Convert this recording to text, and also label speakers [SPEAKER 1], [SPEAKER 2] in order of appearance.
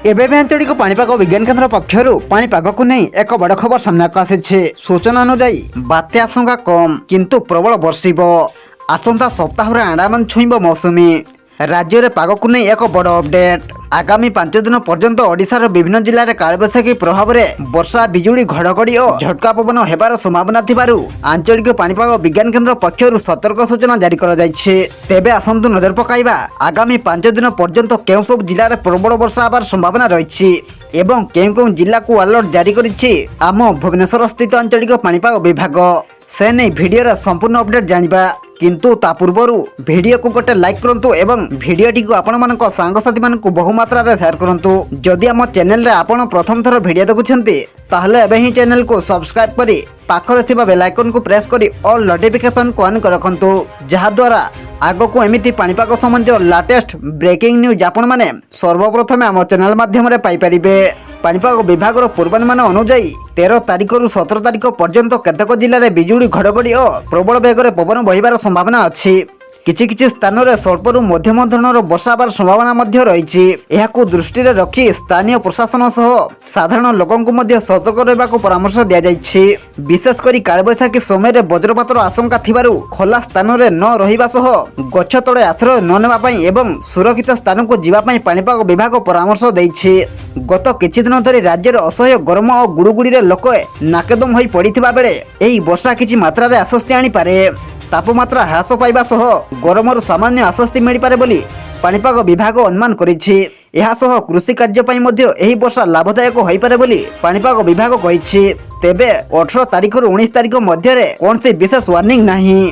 [SPEAKER 1] एबे भी आंचलिक पाणीपाग विज्ञान केन्द्र पक्षर पाणीपाग को नहीं एक बड़ खबर सामना को आसी। सूचना अनुजाई बात्या आशंका कम किंतु प्रबल बर्षिब। आसंता सप्ताह आंडामान छुईब मौसुमी। राज्य में पाग को नहीं एक बड़ अपडेट। आगामी 5 दिन पर्यंत ओडिशार विभिन्न जिले में कालबैशाखी प्रभाव में वर्षा बिजुली घड़घड़ी और झटका पवन होबार संभावना थिबारु आंचलिक पाणीपाग विज्ञान केन्द्र पक्षर सतर्क सूचना जारी कर तेबे आसंतु नजर पकाइबा आगामी 5 दिन पर्यंत केउं सब जिले में प्रबल वर्षा होबार संभावना रही एवं केउं जिला को अलर्ट जारी करिछि आम भुवनेश्वर स्थित आंचलिक पाणीपाग विभाग। से नहीं भिडियो संपूर्ण अपडेट जानिबा किंतु ता पूर्व भिडियो को गोटे लाइक करंतु एवं भिडियोटी को आपण मानक सांगसाथी मानक बहु मात्रा रे शेयर करंतु। जदि आम चैनल रे आपण प्रथम थर भिडियो देखुछंती ताहले एबे ही चैनल को सब्सक्राइब करी पाखरे थिबा बेल आइकन को प्रेस करी ऑल नोटिफिकेशन को ऑन कर रखंतु जहा द्वारा आगो को एमिति पाणीपाग संबंधी लेटेस्ट ब्रेकिंग न्यूज आपण माने सर्वप्रथम आम चैनल माध्यम रे पाई परिबे। पाणीपाग विभाग पूर्वानुमान अनुजाई 13 तारिख रु 17 तारिख पर्यंत केतक जिले में बिजुली घड़घड़ी और प्रबल बेगर पवन बहिबार संभावना अच्छी। किछि स्थान में स्वल्परू मध्यम धरणर वर्षा होबार संभावना रही। यहाकू दृष्टि रखी स्थानीय प्रशासन सह साधारण लोकंकु सतर्क रहिबा परामर्श दिया जायछि। विशेषकर कालबैशाखी समय वज्रपातर आशंका थिबारु खोला स्थान में न रहिबा सह गछ तले आश्रय न नेबा पई एवं सुरक्षित स्थान को जीवा पई पाणीपाग विभाग परामर्श दैछि। गत किछि दिन धरि राज्य में असह्य गरम और गुड़ुगुड़ी लोक नाकेदम होई पड़िथिबा बेले एही वर्षा किछि मात्रा रे आश्वस्ति आनी पारे। तापमात्रा ह्रास पाइबा सह गरमर सामान्य आश्वस्ति मिल पारे बोली पाणीपाग विभाग अनुमान करिछि। एहा सह कृषि कार्य पई मध्ये एही वर्षा लाभदायक होई पारे बोली पाणीपाग विभाग कहिछि। तेबे 18 तारिख रु 19 तारिख मध्य रे कोनसी विशेष वार्निंग नाही।